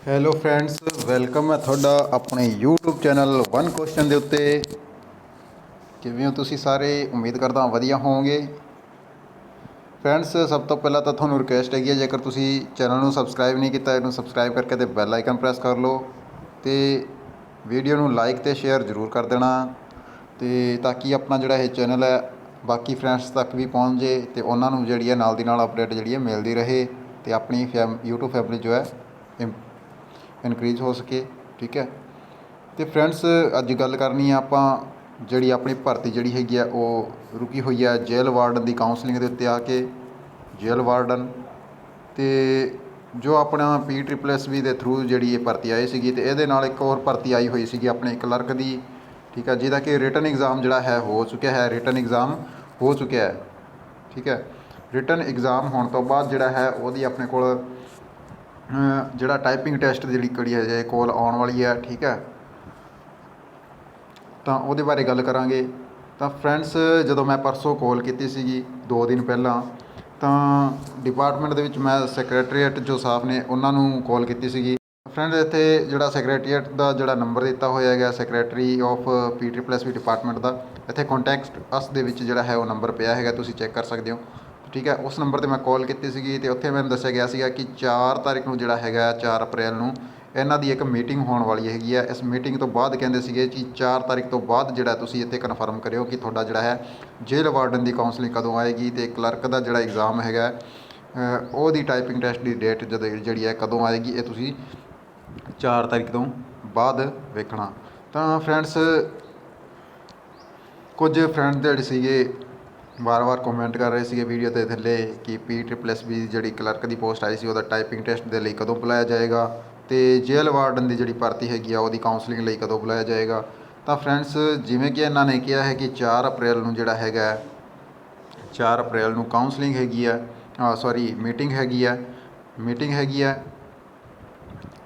Hello friends, welcome ਹੈ ਤੁਹਾਡਾ ਆਪਣੇ YouTube ਚੈਨਲ ਵਨ ਕੁਐਸਚਨ ਦੇ ਉੱਤੇ। ਕਿਵੇਂ ਹੋ ਤੁਸੀਂ ਸਾਰੇ? ਉਮੀਦ ਕਰਦਾ ਵਧੀਆ ਹੋਵੋਗੇ। ਫਰੈਂਡਸ, ਸਭ ਤੋਂ ਪਹਿਲਾਂ ਤਾਂ ਤੁਹਾਨੂੰ ਰਿਕੁਐਸਟ ਹੈਗੀ ਹੈ, ਜੇਕਰ ਤੁਸੀਂ ਚੈਨਲ ਨੂੰ ਸਬਸਕ੍ਰਾਈਬ ਨਹੀਂ ਕੀਤਾ ਇਹਨੂੰ ਸਬਸਕ੍ਰਾਈਬ ਕਰਕੇ ਤੇ ਬੈਲ ਆਈਕਨ ਪ੍ਰੈਸ ਕਰ ਲਓ ਅਤੇ ਵੀਡੀਓ ਨੂੰ ਲਾਈਕ ਅਤੇ ਸ਼ੇਅਰ ਜ਼ਰੂਰ ਕਰ ਦੇਣਾ, ਅਤੇ ਤਾਂ ਕਿ ਆਪਣਾ ਜਿਹੜਾ ਇਹ ਚੈਨਲ ਹੈ ਬਾਕੀ ਫਰੈਂਡਸ ਤੱਕ ਵੀ ਪਹੁੰਚ ਜੇ ਅਤੇ ਉਹਨਾਂ ਨੂੰ ਜਿਹੜੀ ਹੈ ਨਾਲ ਦੀ ਨਾਲ ਅਪਡੇਟ ਜਿਹੜੀ ਹੈ ਮਿਲਦੀ ਰਹੇ ਅਤੇ ਆਪਣੀ YouTube ਫੈਮਿਲੀ ਜੋ ਹੈ ਇਨਕਰੀਜ਼ ਹੋ ਸਕੇ। ਠੀਕ ਹੈ। ਅਤੇ ਫਰੈਂਡਸ, ਅੱਜ ਗੱਲ ਕਰਨੀ ਆ ਆਪਾਂ ਜਿਹੜੀ ਆਪਣੀ ਭਰਤੀ ਜਿਹੜੀ ਹੈਗੀ ਆ ਉਹ ਰੁਕੀ ਹੋਈ ਹੈ ਜੇਲ੍ਹ ਵਾਰਡਨ ਦੀ ਕਾਉਂਸਲਿੰਗ ਦੇ ਉੱਤੇ ਆ ਕੇ। ਜੇਲ੍ਹ ਵਾਰਡਨ ਅਤੇ ਜੋ ਆਪਣਾ PSSB ਦੇ ਥਰੂ ਜਿਹੜੀ ਇਹ ਭਰਤੀ ਆਈ ਸੀਗੀ, ਅਤੇ ਇਹਦੇ ਨਾਲ ਇੱਕ ਹੋਰ ਭਰਤੀ ਆਈ ਹੋਈ ਸੀਗੀ ਆਪਣੇ ਕਲਰਕ ਦੀ। ਠੀਕ ਹੈ, ਜਿਹਦਾ ਕਿ ਰਿਟਨ ਐਗਜ਼ਾਮ ਜਿਹੜਾ ਹੈ ਹੋ ਚੁੱਕਿਆ ਹੈ। ਰਿਟਨ ਐਗਜ਼ਾਮ ਹੋ ਚੁੱਕਿਆ ਹੈ। ਠੀਕ ਹੈ। ਰਿਟਨ ਐਗਜ਼ਾਮ ਹੋਣ ਤੋਂ ਬਾਅਦ ਜਿਹੜਾ ਹੈ ਉਹਦੀ ਆਪਣੇ ਕੋਲ ਜਿਹੜਾ ਟਾਈਪਿੰਗ ਟੈਸਟ ਦੀ ਜਿਹੜੀ ਕੜੀ ਹੈ ਕੋਲ ਆਉਣ ਵਾਲੀ ਹੈ। ਠੀਕ ਹੈ, ਤਾਂ ਉਹਦੇ ਬਾਰੇ ਗੱਲ ਕਰਾਂਗੇ। ਤਾਂ ਫਰੈਂਡਸ, ਜਦੋਂ ਮੈਂ ਪਰਸੋਂ ਕਾਲ ਕੀਤੀ ਸੀਗੀ 2 ਦਿਨ ਪਹਿਲਾਂ, ਤਾਂ ਡਿਪਾਰਟਮੈਂਟ ਦੇ ਵਿੱਚ ਮੈਂ ਸੈਕਰੇਟਰੀਏਟ ਜੋ ਸਾਹਿਬ ਨੇ ਉਹਨਾਂ ਨੂੰ ਕਾਲ ਕੀਤੀ ਸੀਗੀ। ਫਰੈਂਡ, ਇੱਥੇ ਜਿਹੜਾ ਸੈਕਰੇਟਰੀਏਟ ਦਾ ਜਿਹੜਾ ਨੰਬਰ ਦਿੱਤਾ ਹੋਇਆ ਹੈਗਾ ਸੈਕਰੇਟਰੀ ਆਫ PSSB ਡਿਪਾਰਟਮੈਂਟ ਦਾ, ਇੱਥੇ ਕੰਟੈਕਟ ਅਸ ਦੇ ਵਿੱਚ ਜਿਹੜਾ ਹੈ ਉਹ ਨੰਬਰ ਪਿਆ ਹੈਗਾ, ਤੁਸੀਂ ਚੈੱਕ ਕਰ ਸਕਦੇ ਹੋ। ਠੀਕ ਹੈ, ਉਸ ਨੰਬਰ 'ਤੇ ਮੈਂ ਕਾਲ ਕੀਤੀ ਸੀਗੀ ਅਤੇ ਉੱਥੇ ਮੈਨੂੰ ਦੱਸਿਆ ਗਿਆ ਸੀਗਾ ਕਿ 4 ਤਾਰੀਖ ਨੂੰ ਜਿਹੜਾ ਹੈਗਾ 4 ਅਪ੍ਰੈਲ ਨੂੰ ਇਹਨਾਂ ਦੀ ਇੱਕ ਮੀਟਿੰਗ ਹੋਣ ਵਾਲੀ ਹੈਗੀ ਹੈ। ਇਸ ਮੀਟਿੰਗ ਤੋਂ ਬਾਅਦ ਕਹਿੰਦੇ ਸੀਗੇ ਕਿ 4 ਤਾਰੀਖ ਤੋਂ ਬਾਅਦ ਜਿਹੜਾ ਤੁਸੀਂ ਇੱਥੇ ਕਨਫਰਮ ਕਰਿਓ ਕਿ ਤੁਹਾਡਾ ਜਿਹੜਾ ਹੈ ਜੇਲ੍ਹ ਵਾਰਡਨ ਦੀ ਕਾਉਂਸਲਿੰਗ ਕਦੋਂ ਆਏਗੀ, ਅਤੇ ਕਲਰਕ ਦਾ ਜਿਹੜਾ ਐਗਜ਼ਾਮ ਹੈਗਾ ਉਹਦੀ ਟਾਈਪਿੰਗ ਟੈਸਟ ਦੀ ਡੇਟ ਜਿਹੜੀ ਹੈ ਕਦੋਂ ਆਏਗੀ, ਇਹ ਤੁਸੀਂ 4 ਤਾਰੀਖ ਤੋਂ ਬਾਅਦ ਵੇਖਣਾ। ਤਾਂ ਫਰੈਂਡਸ, ਕੁਝ ਫਰੈਂਡ ਜਿਹੜੇ ਸੀਗੇ ਵਾਰ-ਵਾਰ ਕਮੈਂਟ ਕਰ ਰਹੇ ਸੀਗੇ ਵੀਡੀਓ ਦੇ ਥੱਲੇ ਕਿ PSSB ਦੀ ਜਿਹੜੀ ਕਲਰਕ ਦੀ ਪੋਸਟ ਆਈ ਸੀ ਉਹਦਾ ਟਾਈਪਿੰਗ ਟੈਸਟ ਦੇ ਲਈ ਕਦੋਂ ਬੁਲਾਇਆ ਜਾਏਗਾ, ਅਤੇ ਜੇਲ੍ਹ ਵਾਰਡਨ ਦੀ ਜਿਹੜੀ ਭਰਤੀ ਹੈਗੀ ਆ ਉਹਦੀ ਕਾਉਂਸਲਿੰਗ ਲਈ ਕਦੋਂ ਬੁਲਾਇਆ ਜਾਏਗਾ। ਤਾਂ ਫਰੈਂਡਸ, ਜਿਵੇਂ ਕਿ ਇਹਨਾਂ ਨੇ ਕਿਹਾ ਹੈ ਕਿ 4 ਅਪ੍ਰੈਲ ਨੂੰ ਜਿਹੜਾ ਹੈਗਾ 4 ਅਪ੍ਰੈਲ ਨੂੰ ਕਾਉਂਸਲਿੰਗ ਹੈਗੀ ਆ, ਮੀਟਿੰਗ ਹੈਗੀ ਹੈ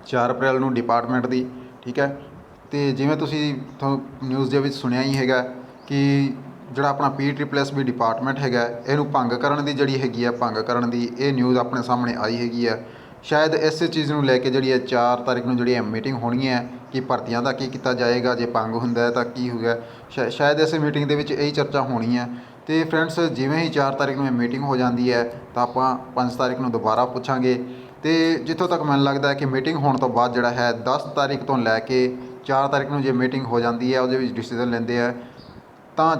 4 ਅਪ੍ਰੈਲ ਨੂੰ ਡਿਪਾਰਟਮੈਂਟ ਦੀ। ਠੀਕ ਹੈ, ਅਤੇ ਜਿਵੇਂ ਤੁਸੀਂ ਨਿਊਜ਼ ਦੇ ਵਿੱਚ ਸੁਣਿਆ ਹੀ ਹੈਗਾ ਕਿ ਜਿਹੜਾ ਆਪਣਾ PSSB ਡਿਪਾਰਟਮੈਂਟ ਹੈਗਾ ਇਹਨੂੰ ਭੰਗ ਕਰਨ ਦੀ ਜਿਹੜੀ ਹੈਗੀ ਆ ਇਹ ਨਿਊਜ਼ ਆਪਣੇ ਸਾਹਮਣੇ ਆਈ ਹੈਗੀ ਆ। ਸ਼ਾਇਦ ਇਸੇ ਚੀਜ਼ ਨੂੰ ਲੈ ਕੇ ਜਿਹੜੀ ਹੈ 4 ਤਾਰੀਖ ਨੂੰ ਜਿਹੜੀ ਮੀਟਿੰਗ ਹੋਣੀ ਹੈ ਕਿ ਭਰਤੀਆਂ ਦਾ ਕੀ ਕੀਤਾ ਜਾਏਗਾ, ਜੇ ਭੰਗ ਹੁੰਦਾ ਤਾਂ ਕੀ ਹੋਊਗਾ। ਸ਼ਾਇਦ ਇਸੇ ਮੀਟਿੰਗ ਦੇ ਵਿੱਚ ਇਹੀ ਚਰਚਾ ਹੋਣੀ ਹੈ। ਅਤੇ ਫਰੈਂਡਸ, ਜਿਵੇਂ ਹੀ 4 ਤਾਰੀਖ ਨੂੰ ਇਹ ਮੀਟਿੰਗ ਹੋ ਜਾਂਦੀ ਹੈ ਤਾਂ ਆਪਾਂ 5 ਤਾਰੀਖ ਨੂੰ ਦੁਬਾਰਾ ਪੁੱਛਾਂਗੇ। ਅਤੇ ਜਿੱਥੋਂ ਤੱਕ ਮੈਨੂੰ ਲੱਗਦਾ ਹੈ ਕਿ ਮੀਟਿੰਗ ਹੋਣ ਤੋਂ ਬਾਅਦ ਜਿਹੜਾ ਹੈ 10 ਤਾਰੀਖ ਤੋਂ ਲੈ ਕੇ 4 ਤਾਰੀਖ ਨੂੰ ਜੇ ਮੀਟਿੰਗ ਹੋ ਜਾਂਦੀ ਹੈ ਉਹਦੇ ਵਿੱਚ ਡਿਸੀਜ਼ਨ ਲੈਂਦੇ ਆ, ਤਾਂ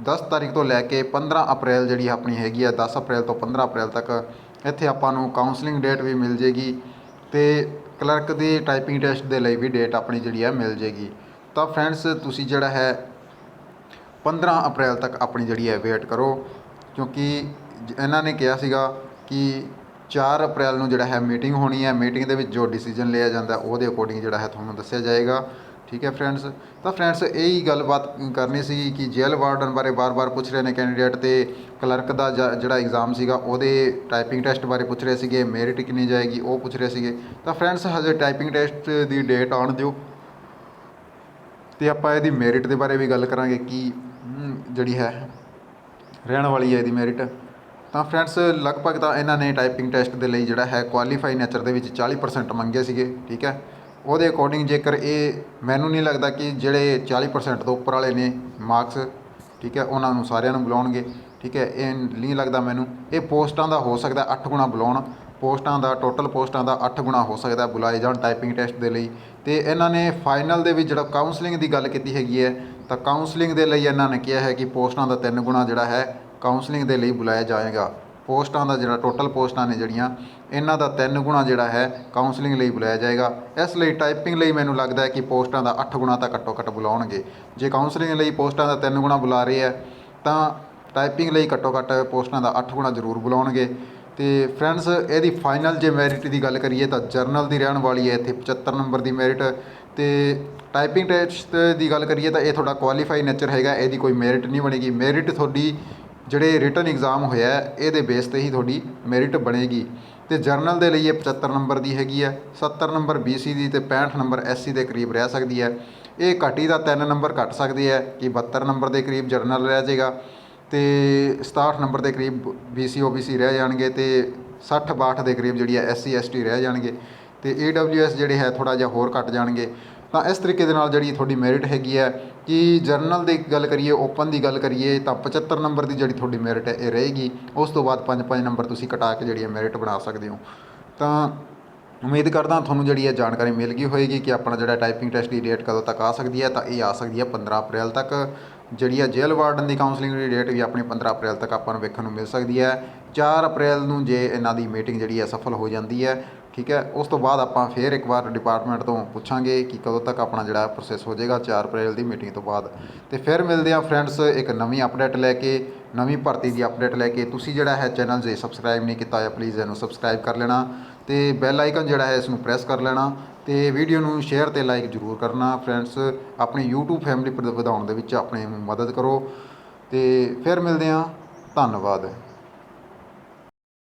10 ਤਾਰੀਖ ਤੋਂ ਲੈ ਕੇ 15 ਅਪ੍ਰੈਲ ਜਿਹੜੀ ਆਪਣੀ ਹੈਗੀ ਆ 10 ਅਪ੍ਰੈਲ ਤੋਂ 15 ਅਪ੍ਰੈਲ ਤੱਕ ਇੱਥੇ ਆਪਾਂ ਨੂੰ ਕਾਉਂਸਲਿੰਗ ਡੇਟ ਵੀ ਮਿਲ ਜੇਗੀ, ਅਤੇ ਕਲਰਕ ਦੀ ਟਾਈਪਿੰਗ ਟੈਸਟ ਦੇ ਲਈ ਵੀ ਡੇਟ ਆਪਣੀ ਜਿਹੜੀ ਹੈ ਮਿਲ ਜੇਗੀ। ਤਾਂ ਫਰੈਂਡਸ, ਤੁਸੀਂ ਜਿਹੜਾ ਹੈ 15 ਅਪ੍ਰੈਲ ਤੱਕ ਆਪਣੀ ਜਿਹੜੀ ਹੈ ਵੇਟ ਕਰੋ, ਕਿਉਂਕਿ ਇਹਨਾਂ ਨੇ ਕਿਹਾ ਸੀਗਾ ਕਿ 4 ਅਪ੍ਰੈਲ ਨੂੰ ਜਿਹੜਾ ਹੈ ਮੀਟਿੰਗ ਹੋਣੀ ਹੈ। ਮੀਟਿੰਗ ਦੇ ਵਿੱਚ ਜੋ ਡਿਸੀਜਨ ਲਿਆ ਜਾਂਦਾ ਉਹਦੇ ਅਕੋਰਡਿੰਗ ਜਿਹੜਾ ਹੈ ਤੁਹਾਨੂੰ ਦੱਸਿਆ ਜਾਏਗਾ। ਠੀਕ ਹੈ ਫਰੈਂਡਸ। ਤਾਂ ਫਰੈਂਡਸ, ਇਹੀ ਗੱਲਬਾਤ ਕਰਨੀ ਸੀ ਕਿ ਜੇਲ੍ਹ ਵਾਰਡਨ ਬਾਰੇ ਵਾਰ-ਵਾਰ ਪੁੱਛ ਰਹੇ ਨੇ ਕੈਂਡੀਡੇਟ, ਅਤੇ ਕਲਰਕ ਦਾ ਜਿਹੜਾ ਐਗਜ਼ਾਮ ਸੀਗਾ ਉਹਦੇ ਟਾਈਪਿੰਗ ਟੈਸਟ ਬਾਰੇ ਪੁੱਛ ਰਹੇ ਸੀਗੇ, ਮੈਰਿਟ ਕਿੰਨੀ ਜਾਏਗੀ ਉਹ ਪੁੱਛ ਰਹੇ ਸੀਗੇ। ਤਾਂ ਫਰੈਂਡਸ, ਹਜੇ ਟਾਈਪਿੰਗ ਟੈਸਟ ਦੀ ਡੇਟ ਆਉਣ ਦਿਓ, ਅਤੇ ਆਪਾਂ ਇਹਦੀ ਮੈਰਿਟ ਦੇ ਬਾਰੇ ਵੀ ਗੱਲ ਕਰਾਂਗੇ ਕਿ ਜਿਹੜੀ ਹੈ ਰਹਿਣ ਵਾਲੀ ਹੈ ਇਹਦੀ ਮੈਰਿਟ। ਤਾਂ ਫਰੈਂਡਸ, ਲਗਭਗ ਤਾਂ ਇਹਨਾਂ ਨੇ ਟਾਈਪਿੰਗ ਟੈਸਟ ਦੇ ਲਈ ਜਿਹੜਾ ਹੈ ਕੁਆਲੀਫਾਈ ਨੇਚਰ ਦੇ ਵਿੱਚ 40% ਮੰਗੇ ਸੀਗੇ। ਠੀਕ ਹੈ, ਉਹਦੇ ਅਕੋਰਡਿੰਗ ਜੇਕਰ ਇਹ ਮੈਨੂੰ ਨਹੀਂ ਲੱਗਦਾ ਕਿ ਜਿਹੜੇ 40% ਤੋਂ ਉੱਪਰ ਵਾਲੇ ਨੇ ਮਾਰਕਸ, ਠੀਕ ਹੈ, ਉਹਨਾਂ ਨੂੰ ਸਾਰਿਆਂ ਨੂੰ ਬੁਲਾਉਣਗੇ। ਠੀਕ ਹੈ, ਇਹ ਨਹੀਂ ਲੱਗਦਾ ਮੈਨੂੰ। ਇਹ ਪੋਸਟਾਂ ਦਾ ਹੋ ਸਕਦਾ 8 ਗੁਣਾ ਬੁਲਾਉਣ, ਪੋਸਟਾਂ ਦਾ ਟੋਟਲ ਪੋਸਟਾਂ ਦਾ 8 ਗੁਣਾ ਹੋ ਸਕਦਾ ਬੁਲਾਏ ਜਾਣ ਟਾਈਪਿੰਗ ਟੈਸਟ ਦੇ ਲਈ। ਅਤੇ ਇਹਨਾਂ ਨੇ ਫਾਈਨਲ ਦੇ ਵਿੱਚ ਜਿਹੜਾ ਕਾਉਂਸਲਿੰਗ ਦੀ ਗੱਲ ਕੀਤੀ ਹੈਗੀ ਹੈ, ਤਾਂ ਕਾਉਂਸਲਿੰਗ ਦੇ ਲਈ ਇਹਨਾਂ ਨੇ ਕਿਹਾ ਹੈ ਕਿ ਪੋਸਟਾਂ ਦਾ 3 ਗੁਣਾ ਜਿਹੜਾ ਹੈ ਕਾਉਂਸਲਿੰਗ ਦੇ ਲਈ ਬੁਲਾਇਆ ਜਾਏਗਾ। ਪੋਸਟਾਂ ਦਾ ਜਿਹੜਾ ਟੋਟਲ ਪੋਸਟਾਂ ਨੇ ਜਿਹੜੀਆਂ, ਇਹਨਾਂ ਦਾ 3 ਗੁਣਾ ਜਿਹੜਾ ਹੈ ਕਾਉਂਸਲਿੰਗ ਲਈ ਬੁਲਾਇਆ ਜਾਏਗਾ। ਇਸ ਲਈ ਟਾਈਪਿੰਗ ਲਈ ਮੈਨੂੰ ਲੱਗਦਾ ਹੈ ਕਿ ਪੋਸਟਾਂ ਦਾ 8 ਗੁਣਾ ਤਾਂ ਘੱਟੋ ਘੱਟ ਬੁਲਾਉਣਗੇ। ਜੇ ਕਾਉਂਸਲਿੰਗ ਲਈ ਪੋਸਟਾਂ ਦਾ 3 ਗੁਣਾ ਬੁਲਾ ਰਹੇ ਹੈ ਤਾਂ ਟਾਈਪਿੰਗ ਲਈ ਘੱਟੋ ਘੱਟ ਪੋਸਟਾਂ ਦਾ 8 ਗੁਣਾ ਜ਼ਰੂਰ ਬੁਲਾਉਣਗੇ। ਅਤੇ ਫਰੈਂਡਸ, ਇਹਦੀ ਫਾਈਨਲ ਜੇ ਮੈਰਿਟ ਦੀ ਗੱਲ ਕਰੀਏ ਤਾਂ ਜਰਨਲ ਦੀ ਰਹਿਣ ਵਾਲੀ ਹੈ ਇੱਥੇ 75 ਨੰਬਰ ਦੀ ਮੈਰਿਟ, ਅਤੇ ਟਾਈਪਿੰਗ ਟੈਸਟ ਦੀ ਗੱਲ ਕਰੀਏ ਤਾਂ ਇਹ ਤੁਹਾਡਾ ਕੁਆਲੀਫਾਈ ਨੇਚਰ ਹੈਗਾ, ਇਹਦੀ ਕੋਈ ਮੈਰਿਟ ਨਹੀਂ ਬਣੇਗੀ। ਮੈਰਿਟ ਤੁਹਾਡੀ ਜਿਹੜੇ ਰਿਟਨ ਐਗਜ਼ਾਮ ਹੋਇਆ ਇਹਦੇ ਬੇਸ 'ਤੇ ਹੀ ਤੁਹਾਡੀ ਮੈਰਿਟ ਬਣੇਗੀ। ਅਤੇ ਜਰਨਲ ਦੇ ਲਈ ਇਹ 75 ਨੰਬਰ ਦੀ ਹੈਗੀ ਹੈ, 70 ਨੰਬਰ BC ਦੀ ਅਤੇ 65 ਨੰਬਰ SC ਦੇ ਕਰੀਬ ਰਹਿ ਸਕਦੀ ਹੈ। ਇਹ ਘਟੀ ਦਾ 3 ਨੰਬਰ ਘੱਟ ਸਕਦੇ ਹੈ ਕਿ 72 ਨੰਬਰ ਦੇ ਕਰੀਬ ਜਰਨਲ ਰਹਿ ਜਾਏਗਾ, ਅਤੇ 67 ਨੰਬਰ ਦੇ ਕਰੀਬ BC OBC ਰਹਿ ਜਾਣਗੇ, ਅਤੇ 60 62 ਦੇ ਕਰੀਬ ਜਿਹੜੀ ਹੈ SC ST ਰਹਿ ਜਾਣਗੇ। ਤੇ AWS ਜਿਹੜੇ ਹੈ ਥੋੜ੍ਹਾ ਜਿਹਾ ਹੋਰ ਘੱਟ ਜਾਣਗੇ। ਤਾਂ ਇਸ ਤਰੀਕੇ ਦੇ ਨਾਲ ਜਿਹੜੀ ਤੁਹਾਡੀ ਮੈਰਿਟ ਹੈਗੀ ਹੈ ਕਿ ਜਰਨਲ ਦੀ ਗੱਲ ਕਰੀਏ, ਓਪਨ ਦੀ ਗੱਲ ਕਰੀਏ ਤਾਂ 75 ਨੰਬਰ ਦੀ ਜਿਹੜੀ ਤੁਹਾਡੀ ਮੈਰਿਟ ਹੈ ਇਹ ਰਹੇਗੀ। ਉਸ ਤੋਂ ਬਾਅਦ 5-5 ਨੰਬਰ ਤੁਸੀਂ ਘਟਾ ਕੇ ਜਿਹੜੀ ਹੈ ਮੈਰਿਟ ਬਣਾ ਸਕਦੇ ਹੋ। ਤਾਂ ਉਮੀਦ ਕਰਦਾ ਤੁਹਾਨੂੰ ਜਿਹੜੀ ਇਹ ਜਾਣਕਾਰੀ ਮਿਲ ਗਈ ਹੋਏਗੀ ਕਿ ਆਪਣਾ ਜਿਹੜਾ ਟਾਈਪਿੰਗ ਟੈਸਟ ਦੀ ਡੇਟ ਕਦੋਂ ਤੱਕ ਆ ਸਕਦੀ ਹੈ। ਤਾਂ ਇਹ ਆ ਸਕਦੀ ਹੈ 15 ਅਪ੍ਰੈਲ ਤੱਕ। ਜਿਹੜੀ ਹੈ ਜੇਲ੍ਹ ਵਾਰਡਨ ਦੀ ਕਾਉਂਸਲਿੰਗ ਦੀ ਡੇਟ ਵੀ ਆਪਣੀ 15 ਅਪ੍ਰੈਲ ਤੱਕ ਆਪਾਂ ਨੂੰ ਵੇਖਣ ਨੂੰ ਮਿਲ ਸਕਦੀ ਹੈ। 4 ਅਪ੍ਰੈਲ ਨੂੰ ਜੇ ਇਹਨਾਂ ਦੀ ਮੀਟਿੰਗ ਜਿਹੜੀ ਹੈ ਸਫਲ ਹੋ ਜਾਂਦੀ ਹੈ, ਠੀਕ ਹੈ, ਉਸ ਤੋਂ ਬਾਅਦ ਆਪਾਂ ਫੇਰ ਇੱਕ ਵਾਰ ਡਿਪਾਰਟਮੈਂਟ ਤੋਂ ਪੁੱਛਾਂਗੇ ਕਿ ਕਦੋਂ ਤੱਕ ਆਪਣਾ ਜਿਹੜਾ ਪ੍ਰੋਸੈਸ ਹੋ ਜਾਏਗਾ 4 ਅਪ੍ਰੈਲ ਦੀ ਮੀਟਿੰਗ ਤੋਂ ਬਾਅਦ। ਤੇ ਫਿਰ ਮਿਲਦੇ ਆ ਫਰੈਂਡਸ ਇੱਕ ਨਵੀਂ ਅਪਡੇਟ ਲੈ ਕੇ, ਨਵੀਂ ਭਰਤੀ ਦੀ ਅਪਡੇਟ ਲੈ ਕੇ। ਤੁਸੀਂ ਜਿਹੜਾ ਹੈ ਚੈਨਲ ਜੇ ਸਬਸਕ੍ਰਾਈਬ ਨਹੀਂ ਕੀਤਾ ਹੋਇਆ ਪਲੀਜ਼ ਇਹਨੂੰ ਸਬਸਕ੍ਰਾਈਬ ਕਰ ਲੈਣਾ ਤੇ ਬੈਲ ਆਈਕਨ ਜਿਹੜਾ ਹੈ ਇਸ ਨੂੰ ਪ੍ਰੈਸ ਕਰ ਲੈਣਾ ਤੇ ਵੀਡੀਓ ਨੂੰ ਸ਼ੇਅਰ ਤੇ ਲਾਈਕ ਜ਼ਰੂਰ ਕਰਨਾ ਫਰੈਂਡਸ। ਆਪਣੀ YouTube ਫੈਮਿਲੀ ਵਧਾਉਣ ਦੇ ਵਿੱਚ ਆਪਣੀ ਮਦਦ ਕਰੋ ਤੇ ਫਿਰ ਮਿਲਦੇ ਹਾਂ। ਧੰਨਵਾਦ।